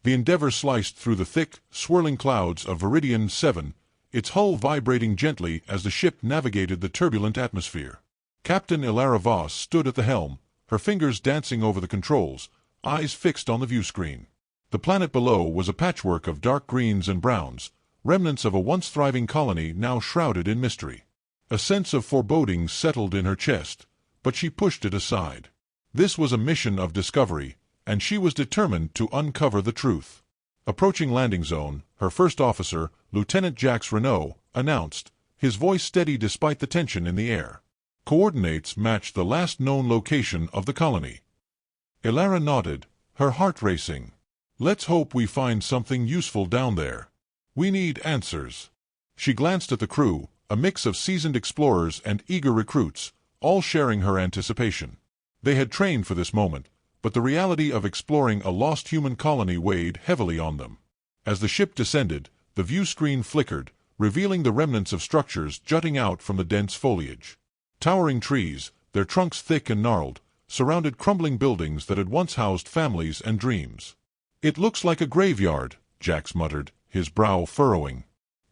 The Endeavour sliced through the thick, swirling clouds of Viridian 7, its hull vibrating gently as the ship navigated the turbulent atmosphere. Captain Ilara Voss stood at the helm, her fingers dancing over the controls, eyes fixed on the viewscreen. The planet below was a patchwork of dark greens and browns, remnants of a once thriving colony now shrouded in mystery. A sense of foreboding settled in her chest, but she pushed it aside. This was a mission of discovery, and she was determined to uncover the truth. Approaching landing zone, her first officer, Lieutenant Jacques Renault, announced, his voice steady despite the tension in the air. Coordinates matched the last known location of the colony. Ilara nodded, her heart racing. Let's hope we find something useful down there. We need answers. She glanced at the crew, a mix of seasoned explorers and eager recruits, all sharing her anticipation. They had trained for this moment, but the reality of exploring a lost human colony weighed heavily on them. As the ship descended, the view screen flickered, revealing the remnants of structures jutting out from the dense foliage. Towering trees, their trunks thick and gnarled, surrounded crumbling buildings that had once housed families and dreams. "It looks like a graveyard," Jax muttered, his brow furrowing.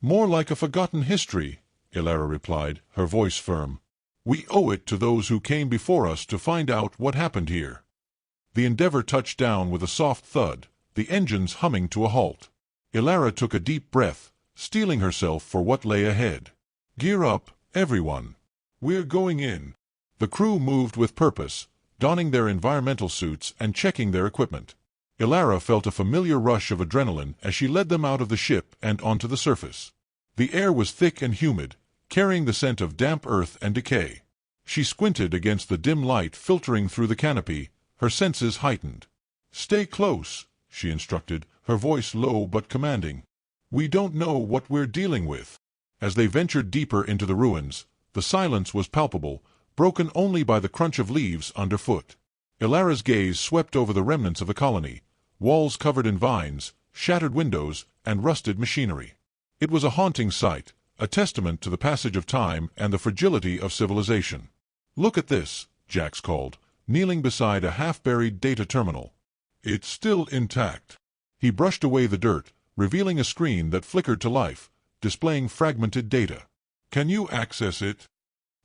"More like a forgotten history," Ilara replied, her voice firm. "We owe it to those who came before us to find out what happened here." The Endeavour touched down with a soft thud, the engines humming to a halt. Ilara took a deep breath, steeling herself for what lay ahead. "Gear up, everyone. We're going in." The crew moved with purpose, donning their environmental suits and checking their equipment. Ilara felt a familiar rush of adrenaline as she led them out of the ship and onto the surface. The air was thick and humid, carrying the scent of damp earth and decay. She squinted against the dim light filtering through the canopy, her senses heightened. "Stay close," she instructed, her voice low but commanding. "We don't know what we're dealing with." As they ventured deeper into the ruins, the silence was palpable, broken only by the crunch of leaves underfoot. Ilara's gaze swept over the remnants of the colony, walls covered in vines, shattered windows, and rusted machinery. It was a haunting sight, a testament to the passage of time and the fragility of civilization. "Look at this," Jax called, kneeling beside a half-buried data terminal. "It's still intact." He brushed away the dirt, revealing a screen that flickered to life, displaying fragmented data. "Can you access it?"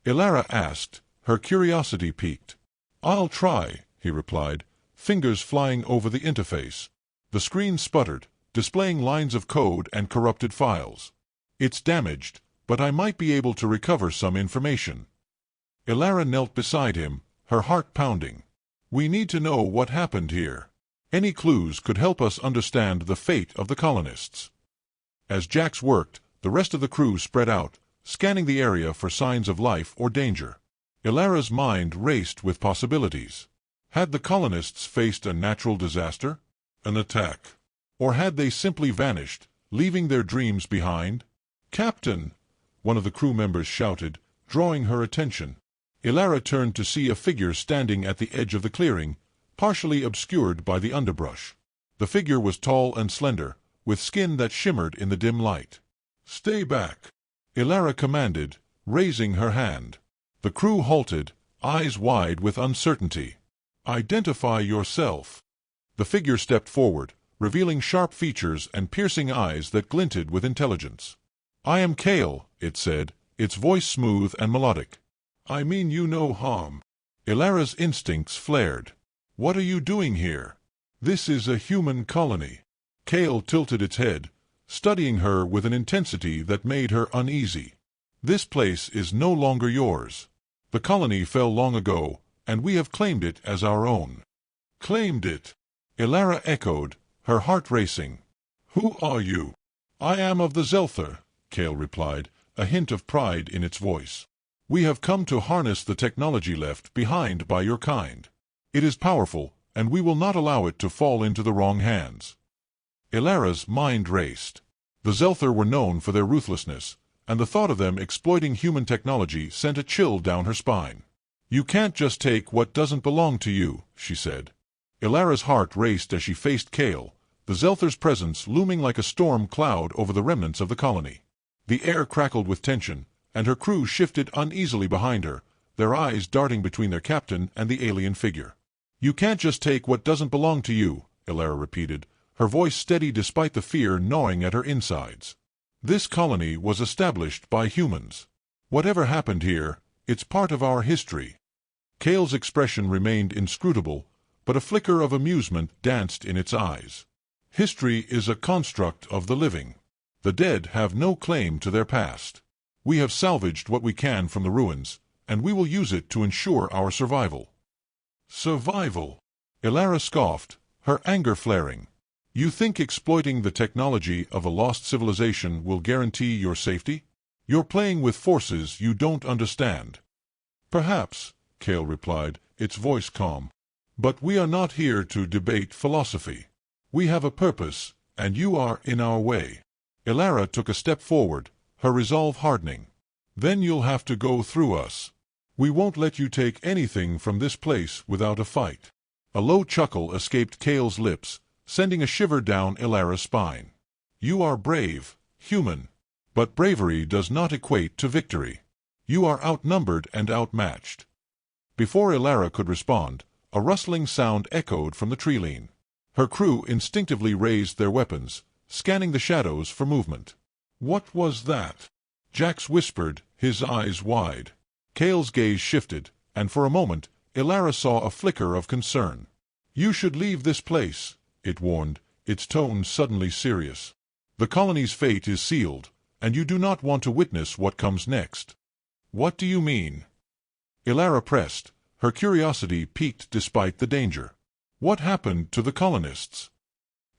Ilara asked, her curiosity piqued. "I'll try," he replied, fingers flying over the interface. The screen sputtered, displaying lines of code and corrupted files. "It's damaged, but I might be able to recover some information." Ilara knelt beside him, her heart pounding. "We need to know what happened here. Any clues could help us understand the fate of the colonists." As Jax worked, the rest of the crew spread out, scanning the area for signs of life or danger. Ilara's mind raced with possibilities. Had the colonists faced a natural disaster? An attack? Or had they simply vanished, leaving their dreams behind? "Captain!" one of the crew members shouted, drawing her attention. Ilara turned to see a figure standing at the edge of the clearing, partially obscured by the underbrush. The figure was tall and slender, with skin that shimmered in the dim light. "Stay back," Ilara commanded, raising her hand. The crew halted, eyes wide with uncertainty. "Identify yourself." The figure stepped forward, revealing sharp features and piercing eyes that glinted with intelligence. "I am Kale," it said, its voice smooth and melodic. "I mean you no harm." Ilara's instincts flared. "What are you doing here? This is a human colony." Kale tilted its head, studying her with an intensity that made her uneasy. "This place is no longer yours. The colony fell long ago, and we have claimed it as our own." "Claimed it?" Ilara echoed, her heart racing. "Who are you?" "I am of the Zelther," Kale replied, a hint of pride in its voice. "We have come to harness the technology left behind by your kind. It is powerful, and we will not allow it to fall into the wrong hands." Ilara's mind raced. The Zelther were known for their ruthlessness, and the thought of them exploiting human technology sent a chill down her spine. "You can't just take what doesn't belong to you," she said. Ilara's heart raced as she faced Kale, the Zelther's presence looming like a storm cloud over the remnants of the colony. The air crackled with tension, and her crew shifted uneasily behind her, their eyes darting between their captain and the alien figure. "You can't just take what doesn't belong to you," Ilara repeated, her voice steady despite the fear gnawing at her insides. "This colony was established by humans. Whatever happened here, it's part of our history." Kale's expression remained inscrutable, but a flicker of amusement danced in its eyes. "History is a construct of the living. The dead have no claim to their past. We have salvaged what we can from the ruins, and we will use it to ensure our survival." "Survival?" Elara scoffed, her anger flaring. "You think exploiting the technology of a lost civilization will guarantee your safety? You're playing with forces you don't understand." "Perhaps," Kale replied, its voice calm. "But we are not here to debate philosophy. We have a purpose, and you are in our way." Elara took a step forward, her resolve hardening. "Then you'll have to go through us. We won't let you take anything from this place without a fight." A low chuckle escaped Kale's lips, sending a shiver down Elara's spine. "You are brave, human. But bravery does not equate to victory. You are outnumbered and outmatched." Before Elara could respond, a rustling sound echoed from the tree-line. Her crew instinctively raised their weapons, scanning the shadows for movement. "What was that?" Jax whispered, his eyes wide. Kale's gaze shifted, and for a moment, Elara saw a flicker of concern. "You should leave this place," it warned, its tone suddenly serious. "The colony's fate is sealed, and you do not want to witness what comes next." "What do you mean?" Elara pressed, her curiosity piqued despite the danger. "What happened to the colonists?"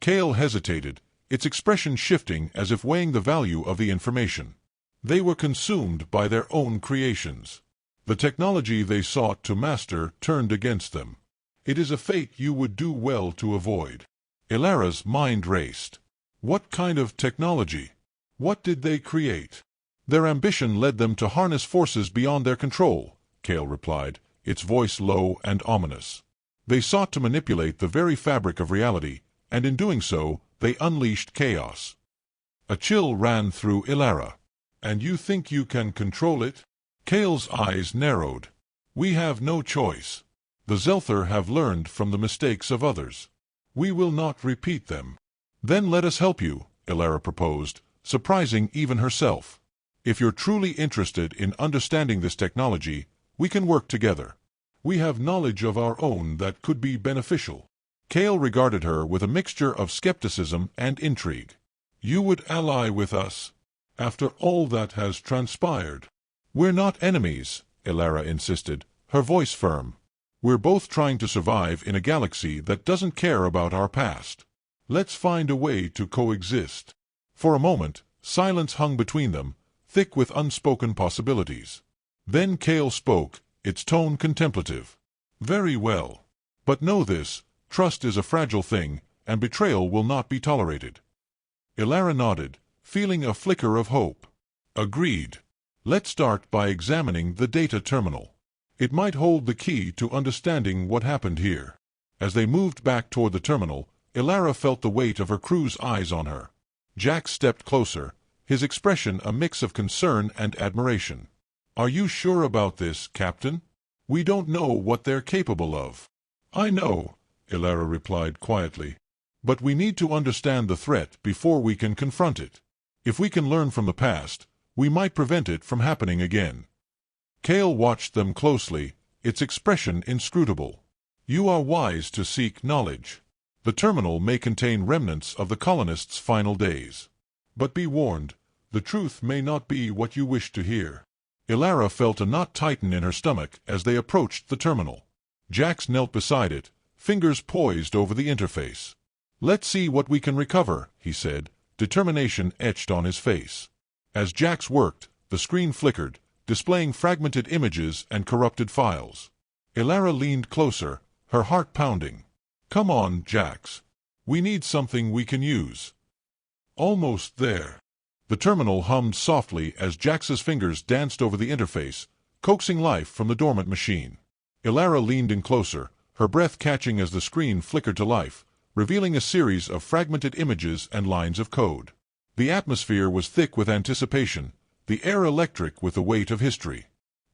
Kale hesitated, its expression shifting as if weighing the value of the information. "They were consumed by their own creations. The technology they sought to master turned against them. It is a fate you would do well to avoid." Elara's mind raced. What kind of technology? What did they create? "Their ambition led them to harness forces beyond their control," Kale replied, its voice low and ominous. "They sought to manipulate the very fabric of reality, and in doing so, they unleashed chaos." A chill ran through Elara. "And you think you can control it?" Kale's eyes narrowed. "We have no choice. The Zelther have learned from the mistakes of others. We will not repeat them." "Then let us help you," Elara proposed, surprising even herself. "If you're truly interested in understanding this technology, we can work together. We have knowledge of our own that could be beneficial." Kale regarded her with a mixture of skepticism and intrigue. "You would ally with us? After all that has transpired?" "We're not enemies," Elara insisted, her voice firm. "We're both trying to survive in a galaxy that doesn't care about our past. Let's find a way to coexist." For a moment, silence hung between them, thick with unspoken possibilities. Then Kale spoke, its tone contemplative. "Very well. But know this, trust is a fragile thing, and betrayal will not be tolerated." Elara nodded, feeling a flicker of hope. "Agreed. Let's start by examining the data terminal. It might hold the key to understanding what happened here." As they moved back toward the terminal, Elara felt the weight of her crew's eyes on her. Jax stepped closer, his expression a mix of concern and admiration. "Are you sure about this, Captain? We don't know what they're capable of." "I know," Elara replied quietly. "But we need to understand the threat before we can confront it. If we can learn from the past, we might prevent it from happening again." Kale watched them closely, its expression inscrutable. "You are wise to seek knowledge. The terminal may contain remnants of the colonists' final days. But be warned, the truth may not be what you wish to hear." Elara felt a knot tighten in her stomach as they approached the terminal. Jax knelt beside it, fingers poised over the interface. "Let's see what we can recover," he said, determination etched on his face. As Jax worked, the screen flickered, displaying fragmented images and corrupted files. Elara leaned closer, her heart pounding. "Come on, Jax. We need something we can use." "Almost there." The terminal hummed softly as Jax's fingers danced over the interface, coaxing life from the dormant machine. Elara leaned in closer, her breath catching as the screen flickered to life, revealing a series of fragmented images and lines of code. The atmosphere was thick with anticipation, the air electric with the weight of history.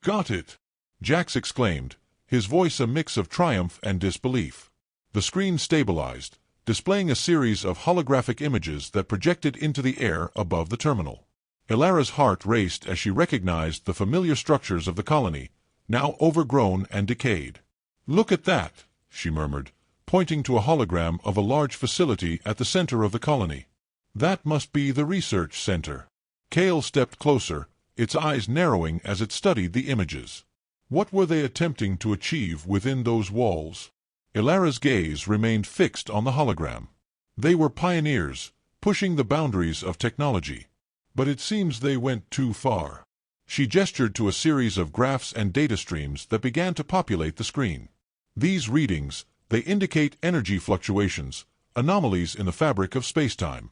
"Got it!" Jax exclaimed, his voice a mix of triumph and disbelief. The screen stabilized, displaying a series of holographic images that projected into the air above the terminal. Ilara's heart raced as she recognized the familiar structures of the colony, now overgrown and decayed. "Look at that," she murmured, pointing to a hologram of a large facility at the center of the colony. "That must be the research center." Cale stepped closer, its eyes narrowing as it studied the images. What were they attempting to achieve within those walls? Ilara's gaze remained fixed on the hologram. They were pioneers, pushing the boundaries of technology. But it seems they went too far. She gestured to a series of graphs and data streams that began to populate the screen. These readings, they indicate energy fluctuations, anomalies in the fabric of spacetime.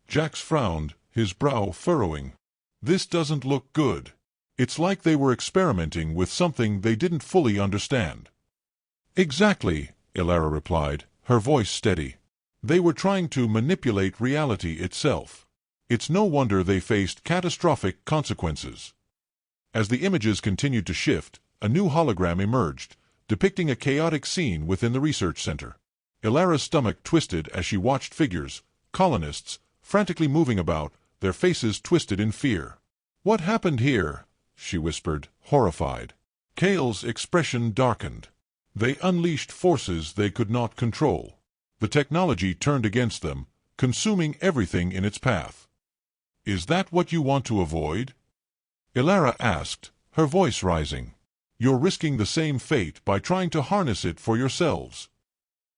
Jax frowned, his brow furrowing. This doesn't look good. It's like they were experimenting with something they didn't fully understand. "Exactly," Ilara replied, her voice steady. "They were trying to manipulate reality itself. It's no wonder they faced catastrophic consequences." As the images continued to shift, a new hologram emerged, depicting a chaotic scene within the research center. Ilara's stomach twisted as she watched figures, colonists, frantically moving about, their faces twisted in fear. "What happened here?" she whispered, horrified. Cale's expression darkened. They unleashed forces they could not control. The technology turned against them, consuming everything in its path. "Is that what you want to avoid?" Ilara asked, her voice rising. "You're risking the same fate by trying to harness it for yourselves."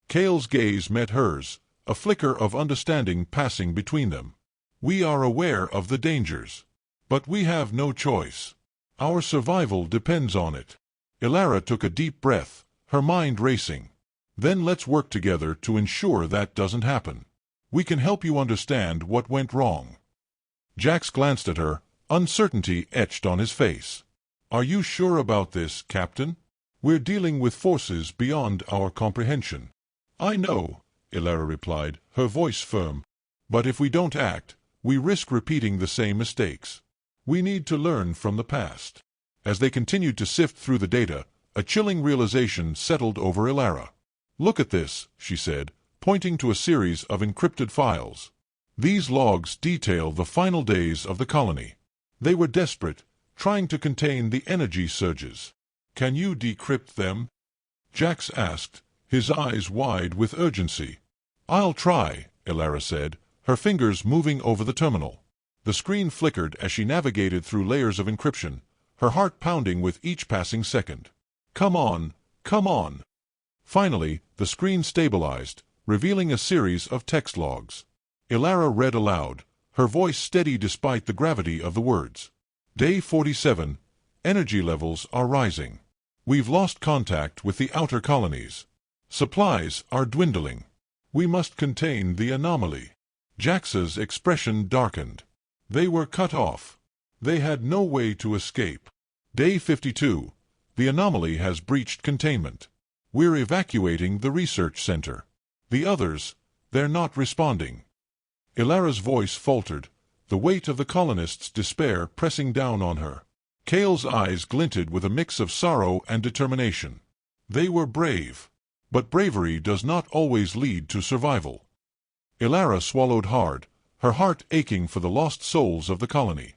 Cale's gaze met hers, a flicker of understanding passing between them. "We are aware of the dangers. But we have no choice. Our survival depends on it." Ilara took a deep breath, her mind racing. "Then let's work together to ensure that doesn't happen. We can help you understand what went wrong." Jax glanced at her, uncertainty etched on his face. "Are you sure about this, Captain? We're dealing with forces beyond our comprehension." "I know," Ilara replied, her voice firm. "But if we don't act, we risk repeating the same mistakes. We need to learn from the past." As they continued to sift through the data, a chilling realization settled over Ilara. "Look at this," she said, pointing to a series of encrypted files. "These logs detail the final days of the colony. They were desperate, trying to contain the energy surges. Can you decrypt them?" Jax asked, his eyes wide with urgency. "I'll try," Ilara said, her fingers moving over the terminal. The screen flickered as she navigated through layers of encryption, her heart pounding with each passing second. "Come on, come on!" Finally, the screen stabilized, revealing a series of text logs. Ilara read aloud, her voice steady despite the gravity of the words. "Day 47. Energy levels are rising. We've lost contact with the outer colonies. Supplies are dwindling. We must contain the anomaly." Jax's expression darkened. They were cut off. They had no way to escape. Day 52. The anomaly has breached containment. We're evacuating the research center. The others, they're not responding. Ilara's voice faltered, the weight of the colonists' despair pressing down on her. Cale's eyes glinted with a mix of sorrow and determination. They were brave. But bravery does not always lead to survival. Ilara swallowed hard, her heart aching for the lost souls of the colony.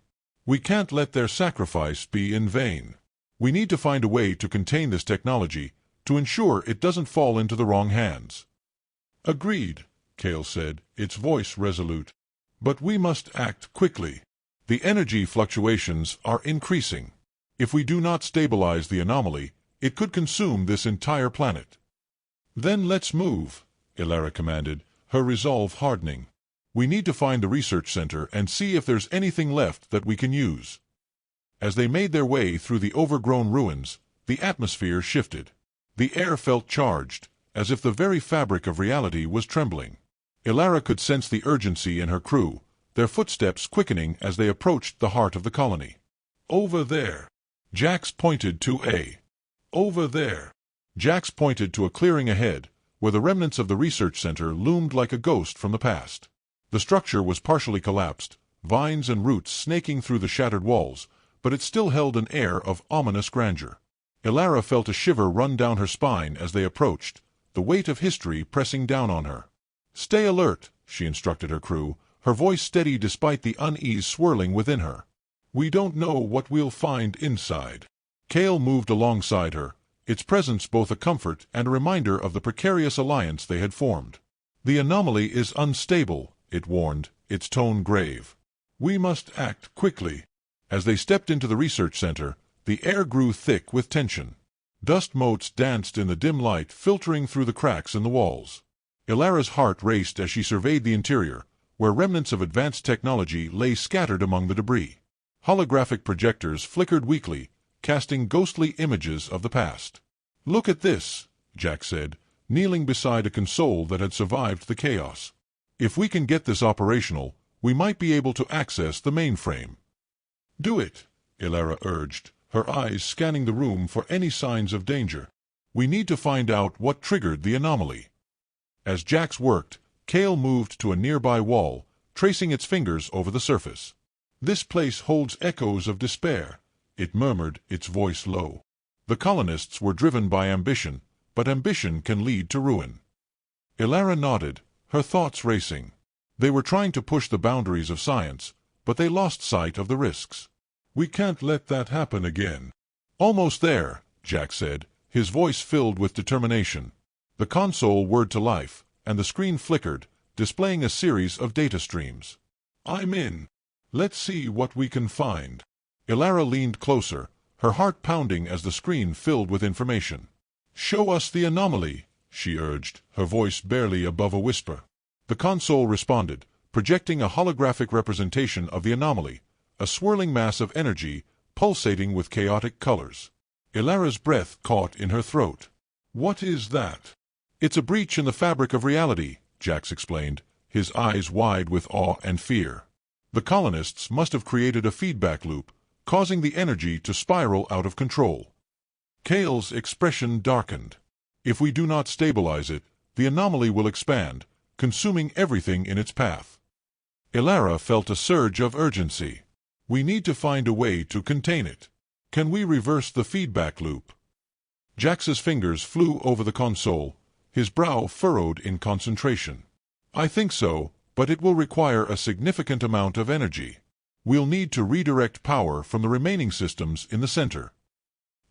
"We can't let their sacrifice be in vain. We need to find a way to contain this technology, to ensure it doesn't fall into the wrong hands." "Agreed," Cale said, its voice resolute. "But we must act quickly. The energy fluctuations are increasing. If we do not stabilize the anomaly, it could consume this entire planet." "Then let's move," Ilara commanded, her resolve hardening. "We need to find the research center and see if there's anything left that we can use." As they made their way through the overgrown ruins, the atmosphere shifted. The air felt charged, as if the very fabric of reality was trembling. Ilara could sense the urgency in her crew, their footsteps quickening as they approached the heart of the colony. "Over there." Jax pointed to Over there. Jax pointed to a clearing ahead, where the remnants of the research center loomed like a ghost from the past. The structure was partially collapsed, vines and roots snaking through the shattered walls, but it still held an air of ominous grandeur. Ilara felt a shiver run down her spine as they approached, the weight of history pressing down on her. Stay alert, she instructed her crew, her voice steady despite the unease swirling within her. We don't know what we'll find inside. Kale moved alongside her, its presence both a comfort and a reminder of the precarious alliance they had formed. The anomaly is unstable, it warned, its tone grave. We must act quickly. As they stepped into the research center, the air grew thick with tension. Dust motes danced in the dim light filtering through the cracks in the walls. Ilara's heart raced as she surveyed the interior, where remnants of advanced technology lay scattered among the debris. Holographic projectors flickered weakly, casting ghostly images of the past. Look at this, Jack said, kneeling beside a console that had survived the chaos. If we can get this operational, we might be able to access the mainframe. Do it, Ilara urged, her eyes scanning the room for any signs of danger. We need to find out what triggered the anomaly. As Jax worked, Kale moved to a nearby wall, tracing its fingers over the surface. This place holds echoes of despair, it murmured, its voice low. The colonists were driven by ambition, but ambition can lead to ruin. Ilara nodded, her thoughts racing. They were trying to push the boundaries of science, but they lost sight of the risks. We can't let that happen again. Almost there, Jack said, his voice filled with determination. The console whirred to life, and the screen flickered, displaying a series of data streams. I'm in. Let's see what we can find. Ilara leaned closer, her heart pounding as the screen filled with information. Show us the anomaly, she urged, her voice barely above a whisper. The console responded, projecting a holographic representation of the anomaly, a swirling mass of energy, pulsating with chaotic colors. Ilara's breath caught in her throat. What is that? It's a breach in the fabric of reality, Jax explained, his eyes wide with awe and fear. The colonists must have created a feedback loop, causing the energy to spiral out of control. Kale's expression darkened. If we do not stabilize it, the anomaly will expand, consuming everything in its path. Ilara felt a surge of urgency. We need to find a way to contain it. Can we reverse the feedback loop? Jax's fingers flew over the console, his brow furrowed in concentration. I think so, but it will require a significant amount of energy. We'll need to redirect power from the remaining systems in the center.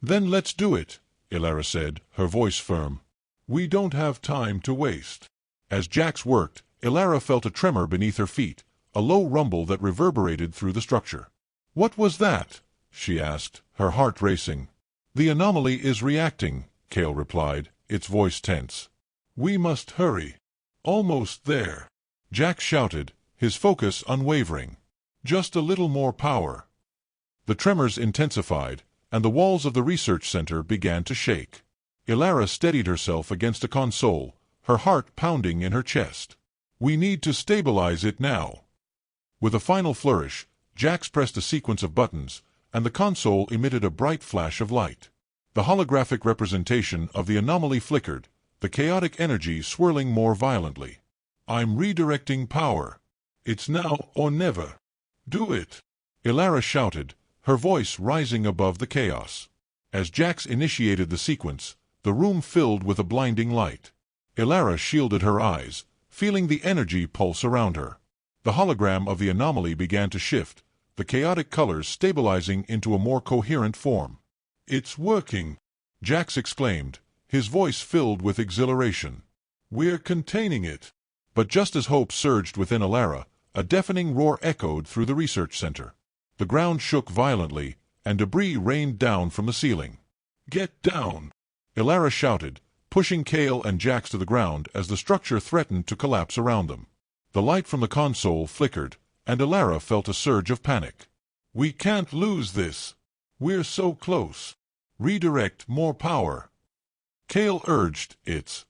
Then let's do it, Ilara said, her voice firm. We don't have time to waste. As Jax worked, Ilara felt a tremor beneath her feet, a low rumble that reverberated through the structure. What was that? She asked, her heart racing. The anomaly is reacting, Kale replied, its voice tense. We must hurry. Almost there. Jack shouted, his focus unwavering. Just a little more power. The tremors intensified, and the walls of the research center began to shake. Ilara steadied herself against a console, her heart pounding in her chest. We need to stabilize it now. With a final flourish, Jax pressed a sequence of buttons, and the console emitted a bright flash of light. The holographic representation of the anomaly flickered, the chaotic energy swirling more violently. I'm redirecting power. It's now or never. Do it! Ilara shouted, her voice rising above the chaos. As Jax initiated the sequence, the room filled with a blinding light. Ilara shielded her eyes, feeling the energy pulse around her. The hologram of the anomaly began to shift, the chaotic colors stabilizing into a more coherent form. It's working! Jax exclaimed, his voice filled with exhilaration. We're containing it! But just as hope surged within Ilara, a deafening roar echoed through the research center. The ground shook violently, and debris rained down from the ceiling. Get down! Ilara shouted, pushing Kale and Jax to the ground as the structure threatened to collapse around them. The light from the console flickered, and Ilara felt a surge of panic. We can't lose this! We're so close! Redirect more power! Kale urged, its